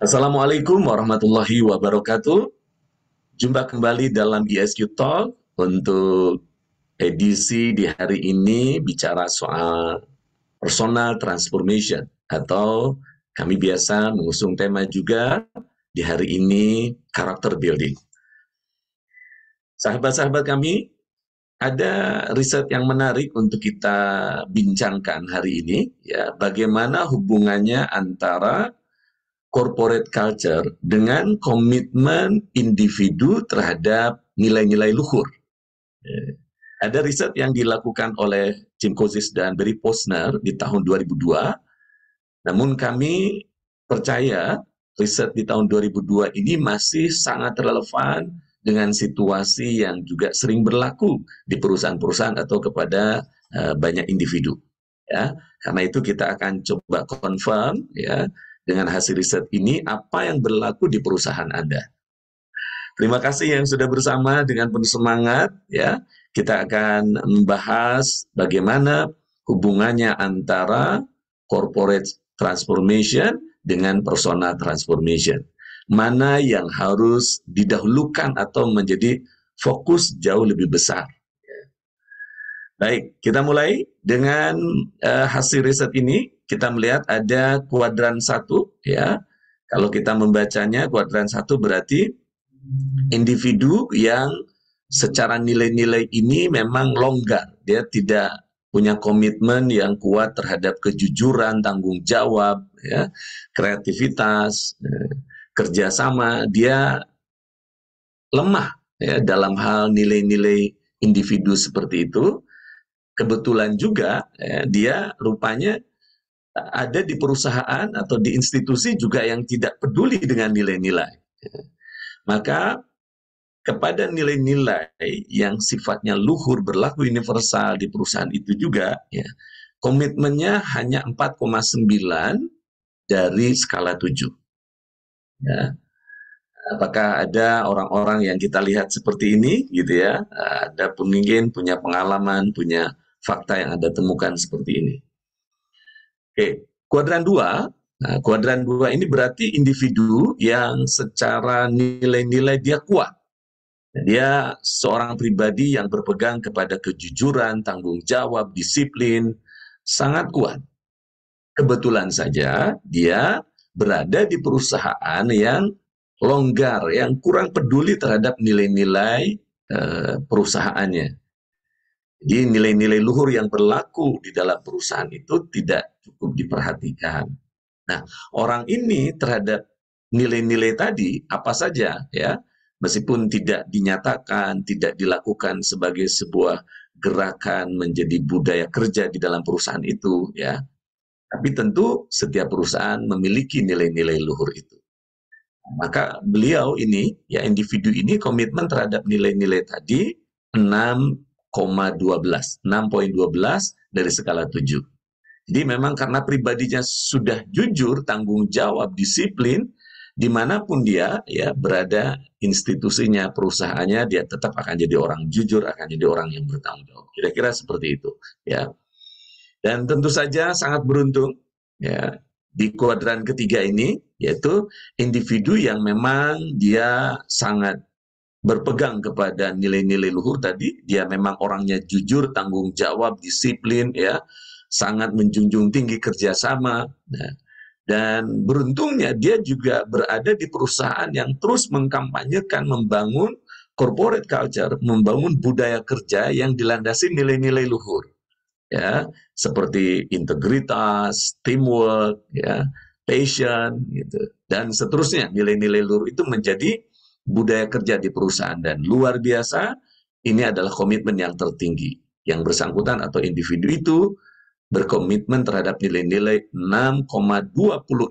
Assalamualaikum warahmatullahi wabarakatuh. Jumpa kembali dalam ISQ Talk untuk edisi di hari ini bicara soal personal transformation atau kami biasa mengusung tema juga di hari ini character building. Sahabat-sahabat kami, ada riset yang menarik untuk kita bincangkan hari ini ya, bagaimana hubungannya antara corporate culture dengan komitmen individu terhadap nilai-nilai luhur. Ada riset yang dilakukan oleh Jim Kosis dan Barry Posner di tahun 2002, namun kami percaya riset di tahun 2002 ini masih sangat relevan dengan situasi yang juga sering berlaku di perusahaan-perusahaan atau kepada banyak individu. Ya, karena itu kita akan coba confirm ya dengan hasil riset ini apa yang berlaku di perusahaan Anda. Terima kasih yang sudah bersama dengan penuh semangat ya. Kita akan membahas bagaimana hubungannya antara corporate transformation dengan personal transformation. Mana yang harus didahulukan atau menjadi fokus jauh lebih besar. Baik, kita mulai dengan hasil riset ini. Kita melihat ada kuadran 1 ya. Kalau kita membacanya kuadran 1 berarti individu yang secara nilai-nilai ini memang longgar. Dia tidak punya komitmen yang kuat terhadap kejujuran, tanggung jawab, ya, kreativitas, kerjasama. Dia lemah ya dalam hal nilai-nilai individu seperti itu. Kebetulan juga dia rupanya ada di perusahaan atau di institusi juga yang tidak peduli dengan nilai-nilai. Maka kepada nilai-nilai yang sifatnya luhur berlaku universal di perusahaan itu juga, ya, komitmennya hanya 4,9 dari skala 7. Ya. Apakah ada orang-orang yang kita lihat seperti ini, gitu ya? Ada pemimpin punya pengalaman, punya fakta yang Anda temukan seperti ini. Oke, kuadran 2. Nah, kuadran 2 ini berarti individu yang secara nilai-nilai dia kuat. Dia seorang pribadi yang berpegang kepada kejujuran, tanggung jawab, disiplin, sangat kuat. Kebetulan saja dia berada di perusahaan yang longgar, yang kurang peduli terhadap nilai-nilai perusahaannya. Jadi nilai-nilai luhur yang berlaku di dalam perusahaan itu tidak cukup diperhatikan. Nah, orang ini terhadap nilai-nilai tadi apa saja ya, meskipun tidak dinyatakan, tidak dilakukan sebagai sebuah gerakan menjadi budaya kerja di dalam perusahaan itu ya. Tapi tentu setiap perusahaan memiliki nilai-nilai luhur itu. Maka beliau ini ya individu ini komitmen terhadap nilai-nilai tadi 6,12, 6,12 dari skala 7. Jadi memang karena pribadinya sudah jujur, tanggung jawab, disiplin, dimanapun dia ya berada institusinya, perusahaannya, dia tetap akan jadi orang jujur, akan jadi orang yang bertanggung jawab. Kira-kira seperti itu ya. Dan tentu saja sangat beruntung ya di kuadran ketiga ini, yaitu individu yang memang dia sangat berpegang kepada nilai-nilai luhur tadi. Dia memang orangnya jujur, tanggung jawab, disiplin ya, sangat menjunjung tinggi kerjasama. Nah, dan beruntungnya dia juga berada di perusahaan yang terus mengkampanyekan, membangun corporate culture, membangun budaya kerja yang dilandasi nilai-nilai luhur. Ya, seperti integritas, teamwork, ya, passion, gitu, dan seterusnya. Nilai-nilai luhur itu menjadi budaya kerja di perusahaan dan luar biasa. Ini adalah komitmen yang tertinggi. Yang bersangkutan atau individu itu berkomitmen terhadap nilai-nilai 6,26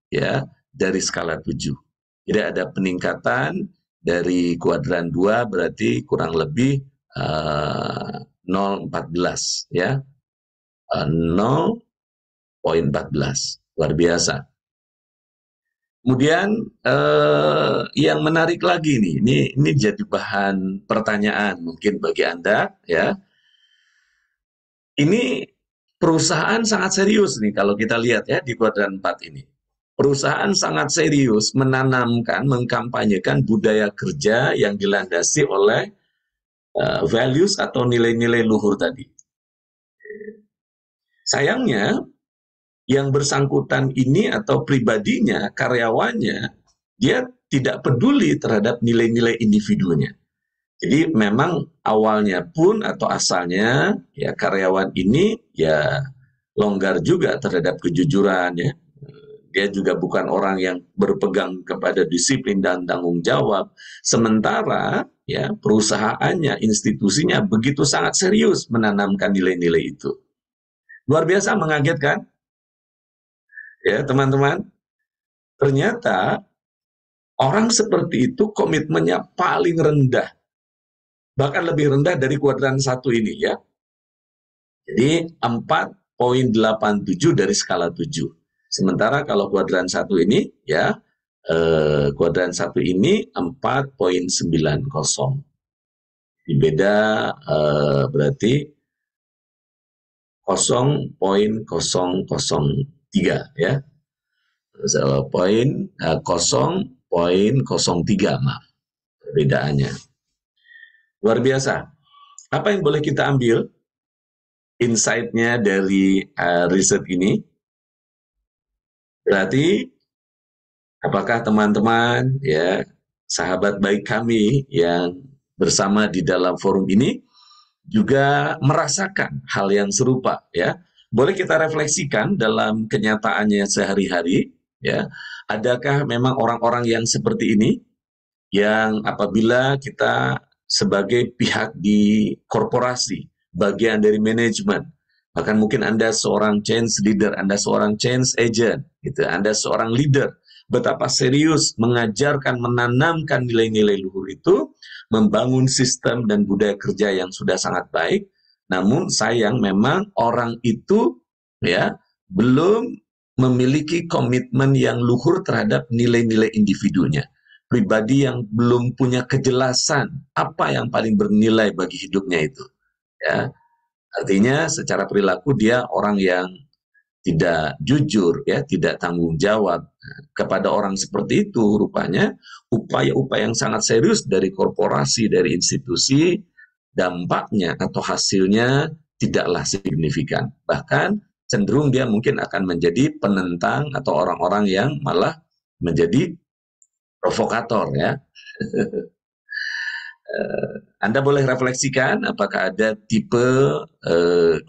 ya dari skala 7. Jadi ada peningkatan dari kuadran 2 berarti kurang lebih 0,14 ya. 0,14. Luar biasa. Kemudian yang menarik lagi nih, ini jadi bahan pertanyaan mungkin bagi Anda ya. Ini perusahaan sangat serius nih kalau kita lihat ya di kuadran 4 ini. perusahaan sangat serius menanamkan, mengkampanyekan budaya kerja yang dilandasi oleh values atau nilai-nilai luhur tadi. Sayangnya, yang bersangkutan ini atau pribadinya, karyawannya, dia tidak peduli terhadap nilai-nilai individunya. Jadi memang awalnya pun atau asalnya ya karyawan ini ya longgar juga terhadap kejujuran ya. Dia juga bukan orang yang berpegang kepada disiplin dan tanggung jawab. Sementara ya perusahaannya, institusinya begitu sangat serius menanamkan nilai-nilai itu. Luar biasa mengagetkan ya teman-teman. Ternyata orang seperti itu komitmennya paling rendah. Bahkan lebih rendah dari kuadran 1 ini ya. Jadi 4,87 dari skala 7. Sementara kalau kuadran 1 ini ya kuadran 1 ini 4,90. Beda berarti 0,003 ya. 0,03 maaf perbedaannya. Luar biasa. Apa yang boleh kita ambil insight-nya dari riset ini? Berarti apakah teman-teman ya sahabat baik kami yang bersama di dalam forum ini juga merasakan hal yang serupa ya? Boleh kita refleksikan dalam kenyataannya sehari-hari ya. Adakah memang orang-orang yang seperti ini yang apabila kita sebagai pihak di korporasi, bagian dari manajemen, bahkan mungkin Anda seorang change leader, Anda seorang change agent, gitu, Anda seorang leader, betapa serius mengajarkan, menanamkan nilai-nilai luhur itu, membangun sistem dan budaya kerja yang sudah sangat baik, namun sayang memang orang itu ya belum memiliki komitmen yang luhur terhadap nilai-nilai individunya. Pribadi yang belum punya kejelasan apa yang paling bernilai bagi hidupnya itu. Ya, artinya secara perilaku dia orang yang tidak jujur, ya, tidak tanggung jawab. Kepada orang seperti itu, rupanya upaya-upaya yang sangat serius dari korporasi, dari institusi, dampaknya atau hasilnya tidaklah signifikan. Bahkan cenderung dia mungkin akan menjadi penentang atau orang-orang yang malah menjadi provokator ya. Anda boleh refleksikan apakah ada tipe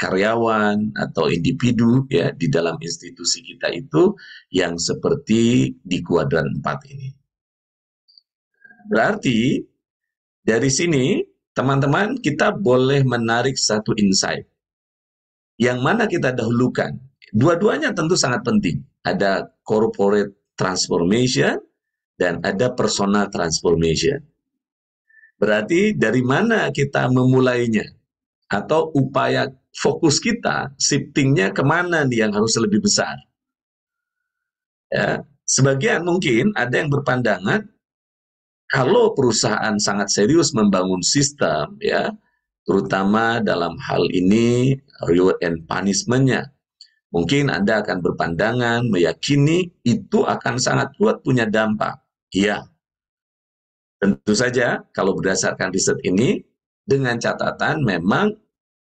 karyawan atau individu ya di dalam institusi kita itu yang seperti di kuadran 4 ini. Berarti dari sini teman-teman kita boleh menarik satu insight. Yang mana kita dahulukan? Dua-duanya tentu sangat penting. Ada corporate transformation dan ada personal transformation. Berarti dari mana kita memulainya? Atau upaya fokus kita, shiftingnya kemana nih yang harus lebih besar? Ya, sebagian mungkin ada yang berpandangan, kalau perusahaan sangat serius membangun sistem, ya, terutama dalam hal ini reward and punishment-nya, mungkin Anda akan berpandangan, meyakini itu akan sangat kuat punya dampak. Iya, tentu saja kalau berdasarkan riset ini, dengan catatan memang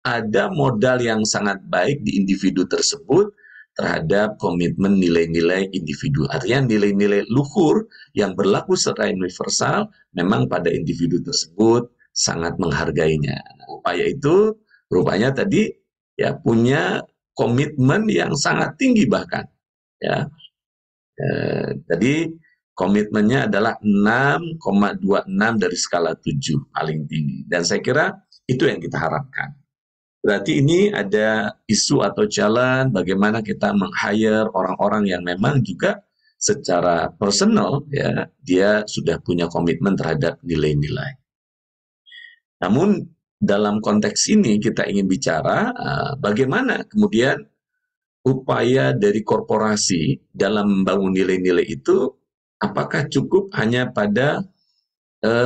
ada modal yang sangat baik di individu tersebut terhadap komitmen nilai-nilai individu. Artinya nilai-nilai luhur yang berlaku secara universal memang pada individu tersebut sangat menghargainya. Upaya itu rupanya tadi ya punya komitmen yang sangat tinggi bahkan. Ya, tadi komitmennya adalah 6,26 dari skala 7 paling tinggi. Dan saya kira itu yang kita harapkan. Berarti ini ada isu atau jalan bagaimana kita meng-hire orang-orang yang memang juga secara personal ya dia sudah punya komitmen terhadap nilai-nilai. Namun dalam konteks ini kita ingin bicara bagaimana kemudian upaya dari korporasi dalam membangun nilai-nilai itu apakah cukup hanya pada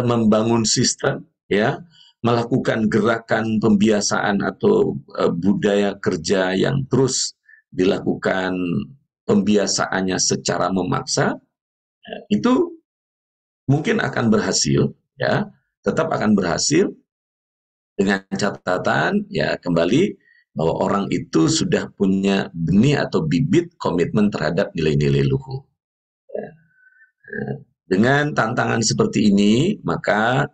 membangun sistem ya, melakukan gerakan pembiasaan atau budaya kerja yang terus dilakukan pembiasaannya secara memaksa, itu mungkin akan berhasil, ya, tetap akan berhasil dengan catatan ya kembali bahwa orang itu sudah punya benih atau bibit komitmen terhadap nilai-nilai luhur. Ya. Dengan tantangan seperti ini, maka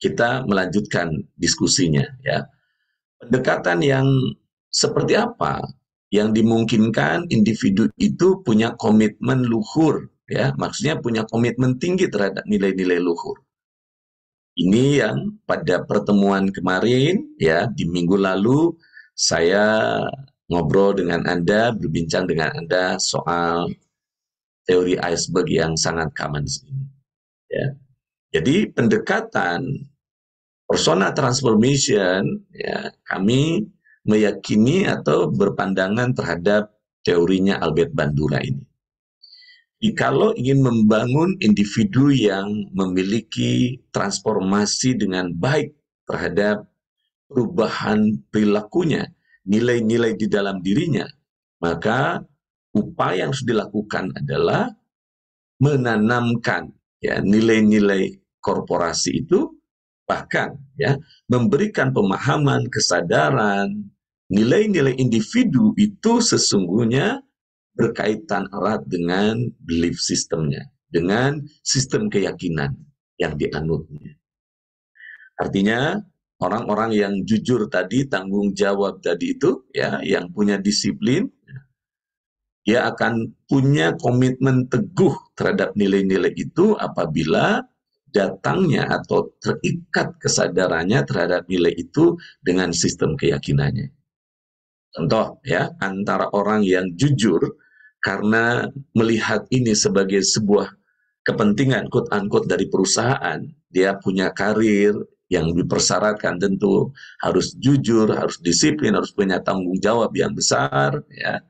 kita melanjutkan diskusinya. Ya, pendekatan yang seperti apa yang dimungkinkan individu itu punya komitmen luhur, ya, maksudnya punya komitmen tinggi terhadap nilai-nilai luhur. Ini yang pada pertemuan kemarin, ya, di minggu lalu, saya ngobrol dengan Anda, berbincang dengan Anda soal teori iceberg yang sangat common ini. Ya. Jadi pendekatan persona transformation, ya, kami meyakini atau berpandangan terhadap teorinya Albert Bandura ini. Kalau ingin membangun individu yang memiliki transformasi dengan baik terhadap perubahan perilakunya, nilai-nilai di dalam dirinya, maka upaya yang harus dilakukan adalah menanamkan ya nilai-nilai korporasi itu, bahkan ya memberikan pemahaman, kesadaran, nilai-nilai individu itu sesungguhnya berkaitan erat dengan belief systemnya, dengan sistem keyakinan yang dianutnya. Artinya orang-orang yang jujur tadi, tanggung jawab tadi itu, ya, yang punya disiplin, dia akan punya komitmen teguh terhadap nilai-nilai itu apabila datangnya atau terikat kesadarannya terhadap nilai itu dengan sistem keyakinannya. Contoh ya, antara orang yang jujur karena melihat ini sebagai sebuah kepentingan quote-unquote dari perusahaan, dia punya karir yang dipersyaratkan tentu harus jujur, harus disiplin, harus punya tanggung jawab yang besar, ya.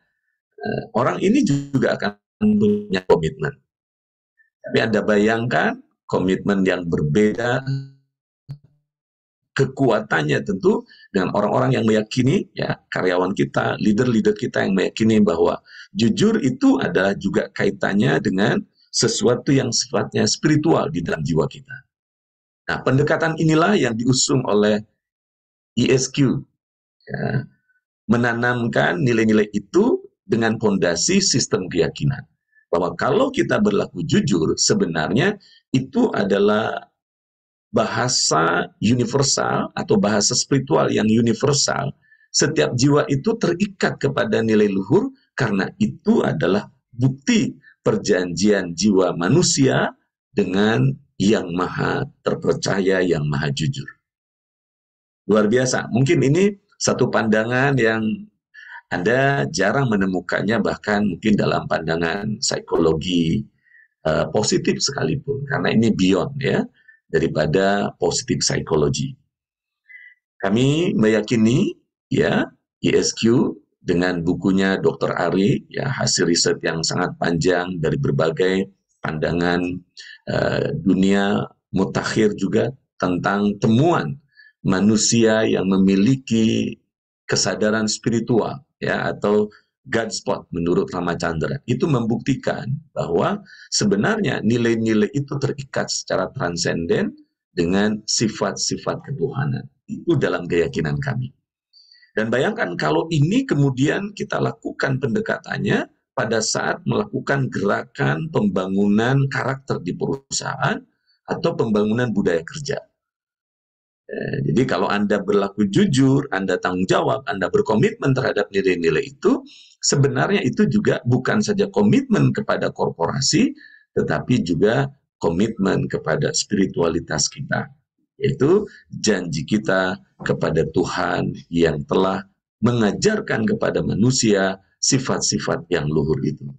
Orang ini juga akan punya komitmen. Tapi Anda bayangkan komitmen yang berbeda, kekuatannya tentu dengan orang-orang yang meyakini, ya, karyawan kita, leader-leader kita yang meyakini bahwa jujur itu adalah juga kaitannya dengan sesuatu yang sifatnya spiritual di dalam jiwa kita. Nah, pendekatan inilah yang diusung oleh ESQ, ya, menanamkan nilai-nilai itu dengan fondasi sistem keyakinan. Bahwa kalau kita berlaku jujur, sebenarnya itu adalah bahasa universal atau bahasa spiritual yang universal. Setiap jiwa itu terikat kepada nilai luhur karena itu adalah bukti perjanjian jiwa manusia dengan yang maha terpercaya, yang maha jujur. Luar biasa. Mungkin ini satu pandangan yang Anda jarang menemukannya, bahkan mungkin dalam pandangan psikologi positif sekalipun, karena ini beyond ya daripada positif psikologi. Kami meyakini ya ESQ dengan bukunya Dr. Ari, ya, hasil riset yang sangat panjang dari berbagai pandangan dunia mutakhir juga tentang temuan manusia yang memiliki kesadaran spiritual, ya, atau God spot menurut Ramachandra, itu membuktikan bahwa sebenarnya nilai-nilai itu terikat secara transenden dengan sifat-sifat ketuhanan. Itu dalam keyakinan kami. Dan bayangkan kalau ini kemudian kita lakukan pendekatannya pada saat melakukan gerakan pembangunan karakter di perusahaan atau pembangunan budaya kerja. Jadi kalau Anda berlaku jujur, Anda tanggung jawab, Anda berkomitmen terhadap nilai-nilai itu, sebenarnya itu juga bukan saja komitmen kepada korporasi, tetapi juga komitmen kepada spiritualitas kita, yaitu janji kita kepada Tuhan yang telah mengajarkan kepada manusia sifat-sifat yang luhur itu.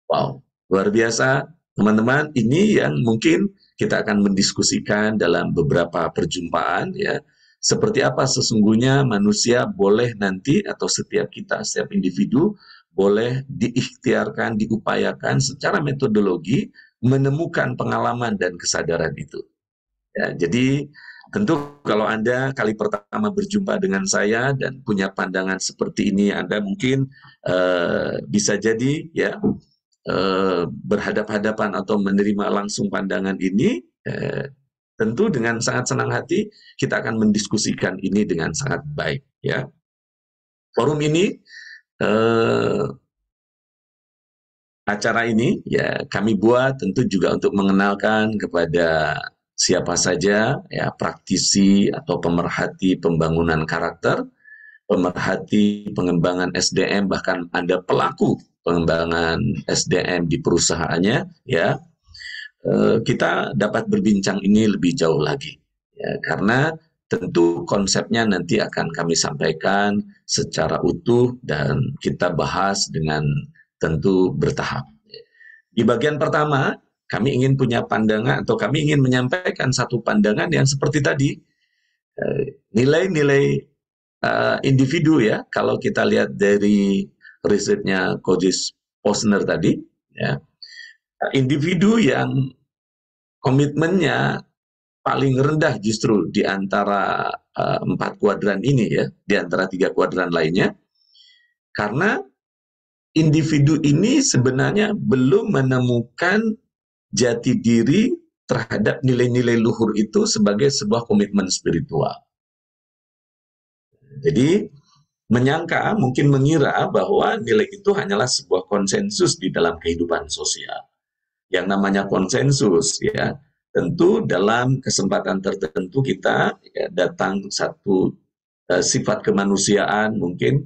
Wow, luar biasa teman-teman. Ini yang mungkin kita akan mendiskusikan dalam beberapa perjumpaan, ya. Seperti apa sesungguhnya manusia boleh nanti, atau setiap kita, setiap individu boleh diikhtiarkan, diupayakan secara metodologi menemukan pengalaman dan kesadaran itu. Ya, jadi Tentu kalau Anda kali pertama berjumpa dengan saya dan punya pandangan seperti ini, Anda mungkin bisa jadi ya berhadap-hadapan atau menerima langsung pandangan ini, tentu dengan sangat senang hati kita akan mendiskusikan ini dengan sangat baik. Ya, forum ini, eh, acara ini ya kami buat tentu juga untuk mengenalkan kepada siapa saja ya praktisi atau pemerhati pembangunan karakter, pemerhati pengembangan SDM, bahkan Anda pelaku pengembangan SDM di perusahaannya ya, kita dapat berbincang ini lebih jauh lagi ya, karena tentu konsepnya nanti akan kami sampaikan secara utuh dan kita bahas dengan tentu bertahap. Di bagian pertama, kami ingin punya pandangan atau kami ingin menyampaikan satu pandangan yang seperti tadi, nilai-nilai individu ya, kalau kita lihat dari risetnya Coach Posner tadi, ya, individu yang komitmennya paling rendah justru di antara empat kuadran ini ya, di antara tiga kuadran lainnya, karena individu ini sebenarnya belum menemukan jati diri terhadap nilai-nilai luhur itu sebagai sebuah komitmen spiritual. Jadi menyangka, mungkin mengira bahwa nilai itu hanyalah sebuah konsensus di dalam kehidupan sosial. Yang namanya konsensus ya, tentu dalam kesempatan tertentu kita ya, datang satu sifat kemanusiaan mungkin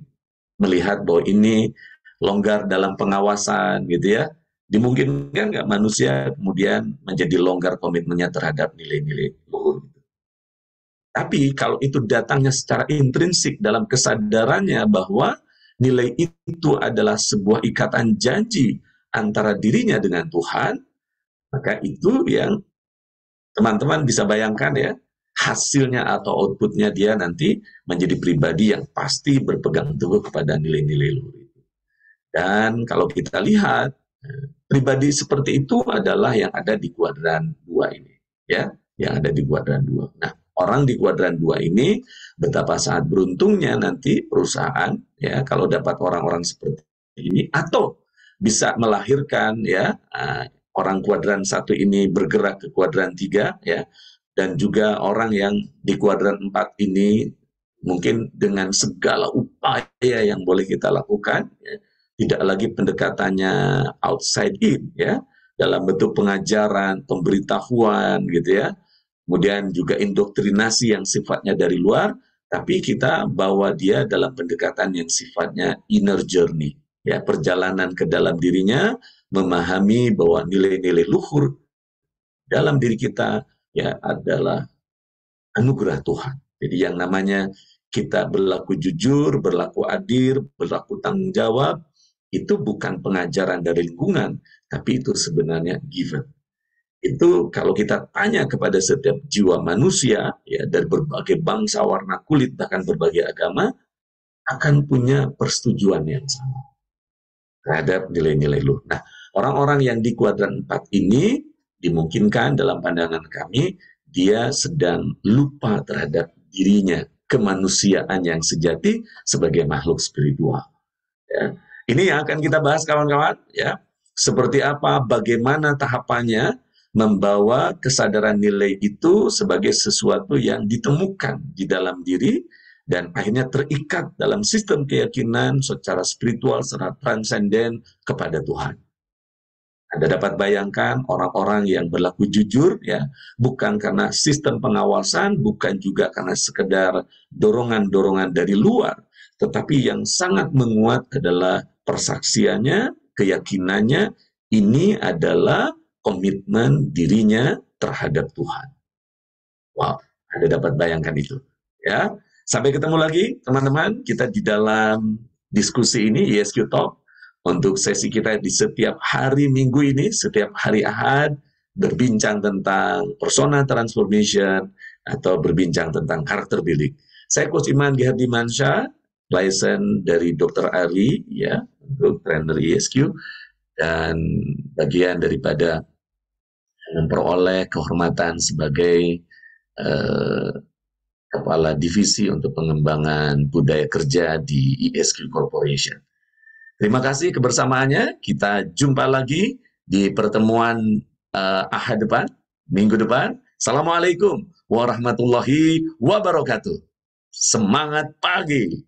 melihat bahwa ini longgar dalam pengawasan gitu ya. Dimungkinkan nggak manusia kemudian menjadi longgar komitmennya terhadap nilai-nilai luhur. Tapi kalau itu datangnya secara intrinsik dalam kesadarannya bahwa nilai itu adalah sebuah ikatan janji antara dirinya dengan Tuhan, maka itu yang teman-teman bisa bayangkan ya, hasilnya atau outputnya dia nanti menjadi pribadi yang pasti berpegang teguh kepada nilai-nilai luhur itu. Dan kalau kita lihat, pribadi seperti itu adalah yang ada di kuadran 2 ini, ya, yang ada di kuadran 2. Nah, orang di kuadran 2 ini betapa sangat beruntungnya nanti perusahaan ya kalau dapat orang-orang seperti ini, atau bisa melahirkan ya orang kuadran 1 ini bergerak ke kuadran 3 ya, dan juga orang yang di kuadran 4 ini mungkin dengan segala upaya yang boleh kita lakukan ya, tidak lagi pendekatannya outside in ya, dalam bentuk pengajaran, pemberitahuan gitu ya, kemudian juga indoktrinasi yang sifatnya dari luar, tapi kita bawa dia dalam pendekatan yang sifatnya inner journey ya, perjalanan ke dalam dirinya, memahami bahwa nilai-nilai luhur dalam diri kita ya adalah anugerah Tuhan. Jadi yang namanya kita berlaku jujur, berlaku adil, berlaku tanggung jawab, itu bukan pengajaran dari lingkungan, tapi itu sebenarnya given. Itu kalau kita tanya kepada setiap jiwa manusia, ya dari berbagai bangsa, warna kulit, bahkan berbagai agama, akan punya persetujuan yang sama terhadap nilai-nilai luhur. Nah, orang-orang yang di kuadran 4 ini dimungkinkan dalam pandangan kami, dia sedang lupa terhadap dirinya, kemanusiaan yang sejati sebagai makhluk spiritual. Ya. Ini yang akan kita bahas kawan-kawan ya. Seperti apa, bagaimana tahapannya membawa kesadaran nilai itu sebagai sesuatu yang ditemukan di dalam diri dan akhirnya terikat dalam sistem keyakinan secara spiritual, secara transenden kepada Tuhan. Anda dapat bayangkan orang-orang yang berlaku jujur ya, bukan karena sistem pengawasan, bukan juga karena sekedar dorongan-dorongan dari luar, tetapi yang sangat menguat adalah persaksiannya, keyakinannya, ini adalah komitmen dirinya terhadap Tuhan. Wow, Anda dapat bayangkan itu. Ya, sampai ketemu lagi teman-teman, kita di dalam diskusi ini YSQ Talk untuk sesi kita di setiap hari Minggu ini, setiap hari Ahad, berbincang tentang persona transformation atau berbincang tentang karakter building. Saya Coach Iman Gihardimansyah, license dari Dr. Ali, ya, untuk trainer YSQ, dan bagian daripada memperoleh kehormatan sebagai eh, Kepala Divisi untuk Pengembangan Budaya Kerja di ISQ Corporation. Terima kasih kebersamaannya. Kita jumpa lagi di pertemuan Ahad depan, minggu depan. Assalamualaikum warahmatullahi wabarakatuh. Semangat pagi.